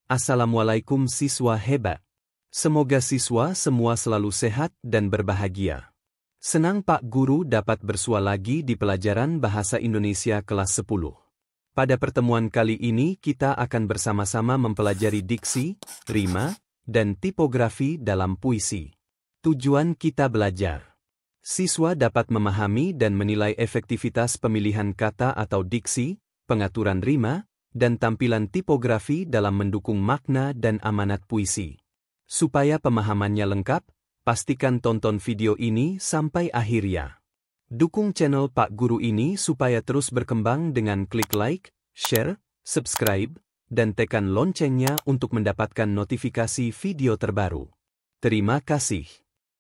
Assalamualaikum siswa hebat. Semoga siswa semua selalu sehat dan berbahagia. Senang Pak Guru dapat bersua lagi di pelajaran Bahasa Indonesia kelas 10. Pada pertemuan kali ini kita akan bersama-sama mempelajari diksi, rima, dan tipografi dalam puisi. Tujuan kita belajar. Siswa dapat memahami dan menilai efektivitas pemilihan kata atau diksi, pengaturan rima, dan tampilan tipografi dalam mendukung makna dan amanat puisi. Supaya pemahamannya lengkap, pastikan tonton video ini sampai akhir ya. Dukung channel Pak Guru ini supaya terus berkembang dengan klik like, share, subscribe, dan tekan loncengnya untuk mendapatkan notifikasi video terbaru. Terima kasih.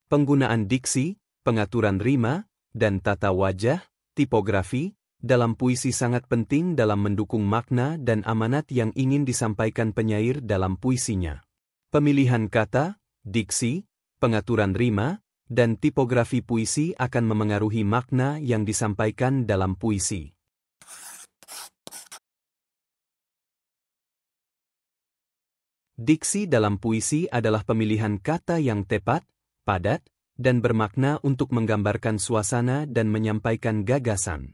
Penggunaan diksi, pengaturan rima, dan tata wajah, tipografi, dalam puisi sangat penting dalam mendukung makna dan amanat yang ingin disampaikan penyair dalam puisinya. Pemilihan kata, diksi, pengaturan rima, dan tipografi puisi akan memengaruhi makna yang disampaikan dalam puisi. Diksi dalam puisi adalah pemilihan kata yang tepat, padat, dan bermakna untuk menggambarkan suasana dan menyampaikan gagasan.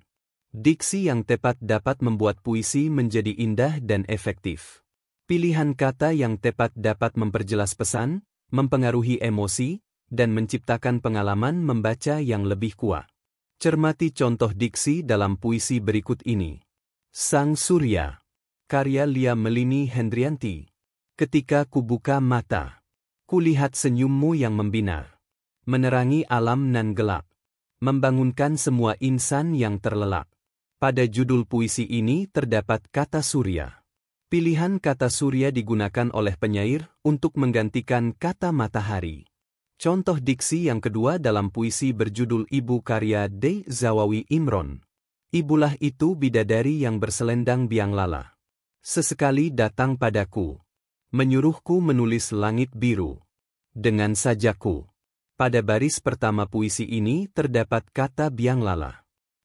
Diksi yang tepat dapat membuat puisi menjadi indah dan efektif. Pilihan kata yang tepat dapat memperjelas pesan, mempengaruhi emosi, dan menciptakan pengalaman membaca yang lebih kuat. Cermati contoh diksi dalam puisi berikut ini. Sang Surya. Karya Lia Melini Hendrianti. Ketika kubuka mata, kulihat senyummu yang membinar, menerangi alam nan gelap, membangunkan semua insan yang terlelap. Pada judul puisi ini terdapat kata surya. Pilihan kata surya digunakan oleh penyair untuk menggantikan kata matahari. Contoh diksi yang kedua dalam puisi berjudul Ibu karya D. Zawawi Imron. Ibulah itu bidadari yang berselendang biang lala. Sesekali datang padaku, menyuruhku menulis langit biru dengan sajaku. Pada baris pertama puisi ini terdapat kata biang lala.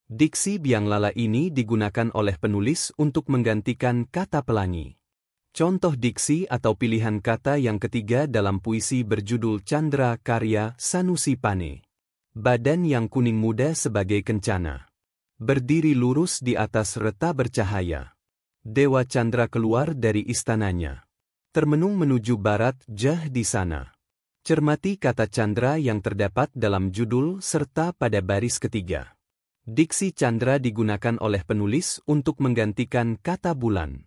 Diksi biang lala ini digunakan oleh penulis untuk menggantikan kata pelangi. Contoh diksi atau pilihan kata yang ketiga dalam puisi berjudul Candra karya Sanusi Pane. Badan yang kuning muda sebagai kencana, berdiri lurus di atas reta bercahaya. Dewa Candra keluar dari istananya, termenung menuju barat jah di sana. Cermati kata Candra yang terdapat dalam judul serta pada baris ketiga. Diksi Candra digunakan oleh penulis untuk menggantikan kata bulan.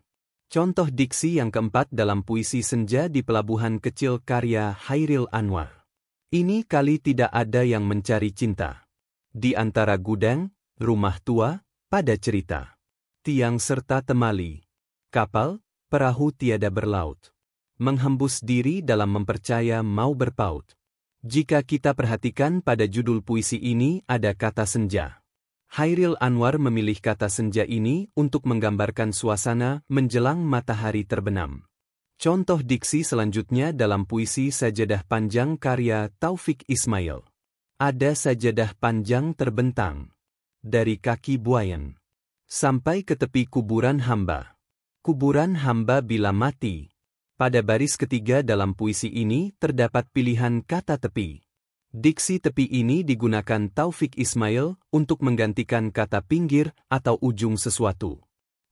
Contoh diksi yang keempat dalam puisi Senja di Pelabuhan Kecil karya Hairil Anwar. Ini kali tidak ada yang mencari cinta. Di antara gudang, rumah tua, pada cerita. Tiang serta temali. Kapal, perahu tiada berlaut. Menghembus diri dalam mempercaya mau berpaut. Jika kita perhatikan pada judul puisi ini ada kata senja. Hairil Anwar memilih kata senja ini untuk menggambarkan suasana menjelang matahari terbenam. Contoh diksi selanjutnya dalam puisi Sajadah Panjang karya Taufik Ismail. Ada sajadah panjang terbentang dari kaki buayan sampai ke tepi kuburan hamba. Kuburan hamba bila mati. Pada baris ketiga dalam puisi ini terdapat pilihan kata tepi. Diksi tepi ini digunakan Taufik Ismail untuk menggantikan kata pinggir atau ujung sesuatu.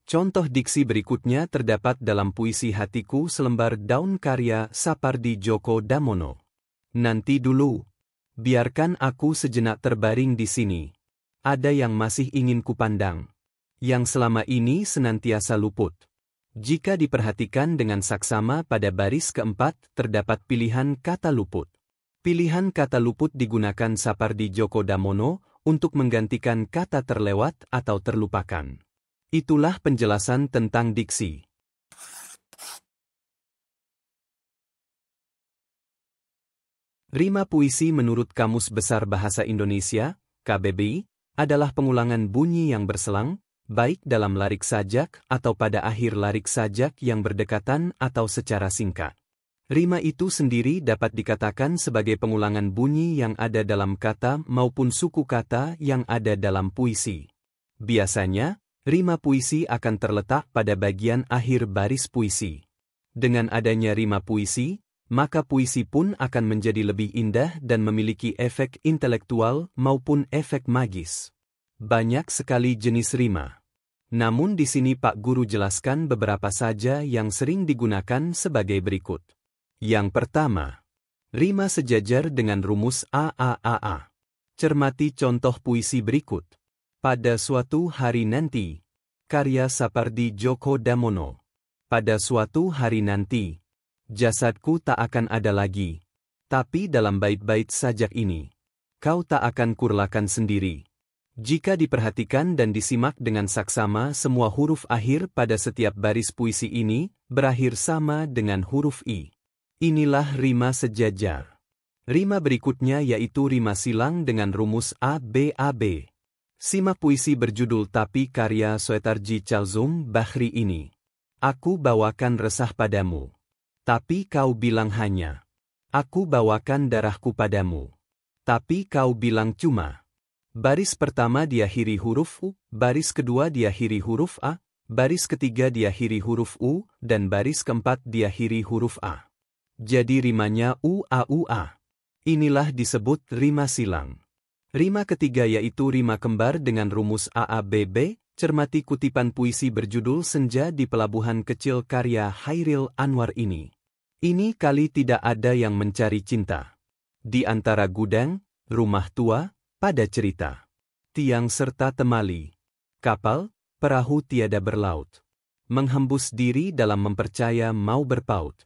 Contoh diksi berikutnya terdapat dalam puisi Hatiku Selembar Daun karya Sapardi Djoko Damono. Nanti dulu, biarkan aku sejenak terbaring di sini. Ada yang masih ingin kupandang, yang selama ini senantiasa luput. Jika diperhatikan dengan saksama pada baris keempat terdapat pilihan kata luput. Pilihan kata luput digunakan Sapardi Djoko Damono untuk menggantikan kata terlewat atau terlupakan. Itulah penjelasan tentang diksi. Rima puisi menurut Kamus Besar Bahasa Indonesia, KBBI, adalah pengulangan bunyi yang berselang, baik dalam larik sajak atau pada akhir larik sajak yang berdekatan atau secara singkat. Rima itu sendiri dapat dikatakan sebagai pengulangan bunyi yang ada dalam kata maupun suku kata yang ada dalam puisi. Biasanya, rima puisi akan terletak pada bagian akhir baris puisi. Dengan adanya rima puisi, maka puisi pun akan menjadi lebih indah dan memiliki efek intelektual maupun efek magis. Banyak sekali jenis rima. Namun di sini Pak Guru jelaskan beberapa saja yang sering digunakan sebagai berikut. Yang pertama, rima sejajar dengan rumus AAAA. Cermati contoh puisi berikut. Pada suatu hari nanti, karya Sapardi Djoko Damono. Pada suatu hari nanti, jasadku tak akan ada lagi. Tapi dalam bait-bait sajak ini, kau tak akan kurlakan sendiri. Jika diperhatikan dan disimak dengan saksama, semua huruf akhir pada setiap baris puisi ini berakhir sama dengan huruf I. Inilah rima sejajar. Rima berikutnya yaitu rima silang dengan rumus ABAB. Simak puisi berjudul Tapi karya Soetarji Calzoem Bahri ini. Aku bawakan resah padamu. Tapi kau bilang hanya. Aku bawakan darahku padamu. Tapi kau bilang cuma. Baris pertama diakhiri huruf U, baris kedua diakhiri huruf A, baris ketiga diakhiri huruf U, dan baris keempat diakhiri huruf A. Jadi rimanya UA. Inilah disebut rima silang. Rima ketiga yaitu rima kembar dengan rumus AABB. Cermati kutipan puisi berjudul Senja di Pelabuhan Kecil karya Hairil Anwar ini. Ini kali tidak ada yang mencari cinta. Di antara gudang, rumah tua, pada cerita. Tiang serta temali. Kapal, perahu tiada berlaut. Menghembus diri dalam mempercaya mau berpaut.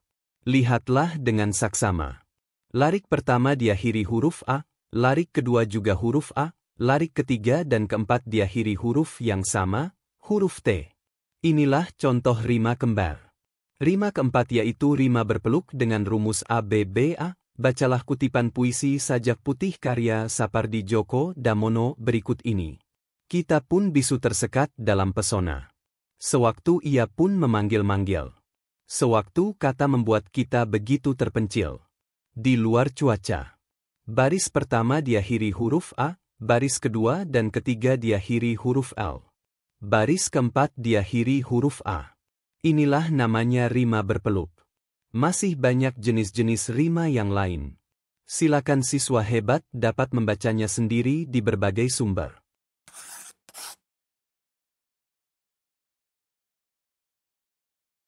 Lihatlah dengan saksama. Larik pertama diakhiri huruf A, larik kedua juga huruf A, larik ketiga dan keempat diakhiri huruf yang sama, huruf T. Inilah contoh rima kembar. Rima keempat yaitu rima berpeluk dengan rumus ABBA. Bacalah kutipan puisi Sajak Putih karya Sapardi Djoko Damono berikut ini. Kita pun bisu tersekat dalam pesona. Sewaktu ia pun memanggil-manggil. Sewaktu kata membuat kita begitu terpencil. Di luar cuaca. Baris pertama diakhiri huruf A. Baris kedua dan ketiga diakhiri huruf L. Baris keempat diakhiri huruf A. Inilah namanya rima berpeluk. Masih banyak jenis-jenis rima yang lain. Silakan siswa hebat dapat membacanya sendiri di berbagai sumber.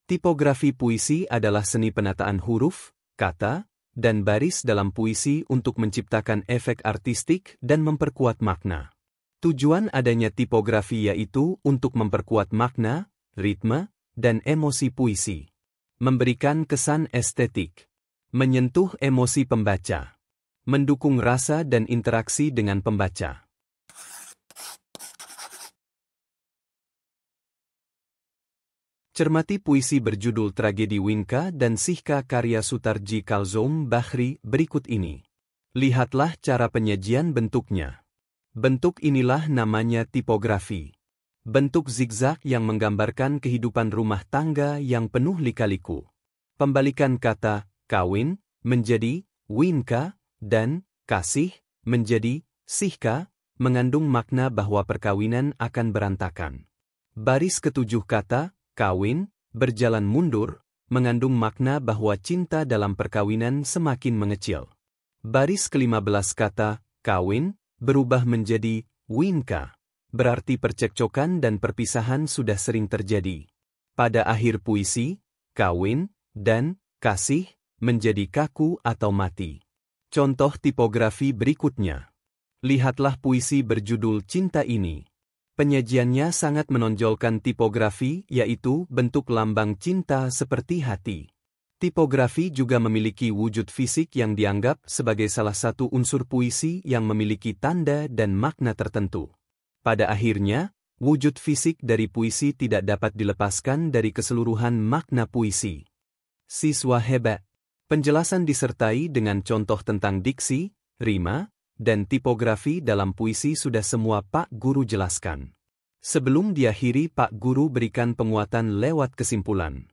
Tipografi puisi adalah seni penataan huruf, kata, dan baris dalam puisi untuk menciptakan efek artistik dan memperkuat makna. Tujuan adanya tipografi yaitu untuk memperkuat makna, ritme, dan emosi puisi. Memberikan kesan estetik. Menyentuh emosi pembaca. Mendukung rasa dan interaksi dengan pembaca. Cermati puisi berjudul Tragedi Winka dan Sihka karya Soetarji Calzoem Bahri berikut ini. Lihatlah cara penyajian bentuknya. Bentuk inilah namanya tipografi. Bentuk zigzag yang menggambarkan kehidupan rumah tangga yang penuh lika-liku. Pembalikan kata kawin menjadi winka dan kasih menjadi sihka mengandung makna bahwa perkawinan akan berantakan. Baris ketujuh kata kawin, berjalan mundur, mengandung makna bahwa cinta dalam perkawinan semakin mengecil. Baris ke-15 kata, kawin, berubah menjadi winka, berarti percekcokan dan perpisahan sudah sering terjadi. Pada akhir puisi, kawin, dan kasih, menjadi kaku atau mati. Contoh tipografi berikutnya. Lihatlah puisi berjudul Cinta Ini. Penyajiannya sangat menonjolkan tipografi, yaitu bentuk lambang cinta seperti hati. Tipografi juga memiliki wujud fisik yang dianggap sebagai salah satu unsur puisi yang memiliki tanda dan makna tertentu. Pada akhirnya, wujud fisik dari puisi tidak dapat dilepaskan dari keseluruhan makna puisi. Siswa hebat. Penjelasan disertai dengan contoh tentang diksi, rima, dan tipografi dalam puisi sudah semua Pak Guru jelaskan. Sebelum diakhiri, Pak Guru berikan penguatan lewat kesimpulan.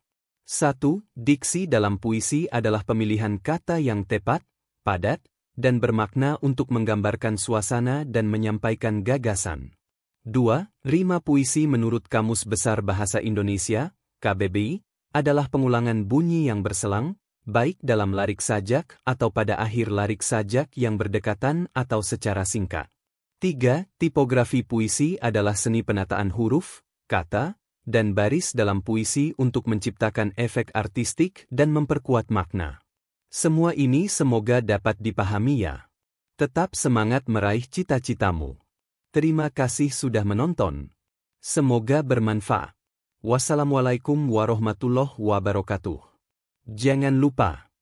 1. Diksi dalam puisi adalah pemilihan kata yang tepat, padat, dan bermakna untuk menggambarkan suasana dan menyampaikan gagasan. 2. Rima puisi menurut Kamus Besar Bahasa Indonesia, KBBI, adalah pengulangan bunyi yang berselang, baik dalam larik sajak atau pada akhir larik sajak yang berdekatan atau secara singkat. 3. Tipografi puisi adalah seni penataan huruf, kata, dan baris dalam puisi untuk menciptakan efek artistik dan memperkuat makna. Semua ini semoga dapat dipahami ya. Tetap semangat meraih cita-citamu. Terima kasih sudah menonton. Semoga bermanfaat. Wassalamualaikum warahmatullahi wabarakatuh. Jangan lupa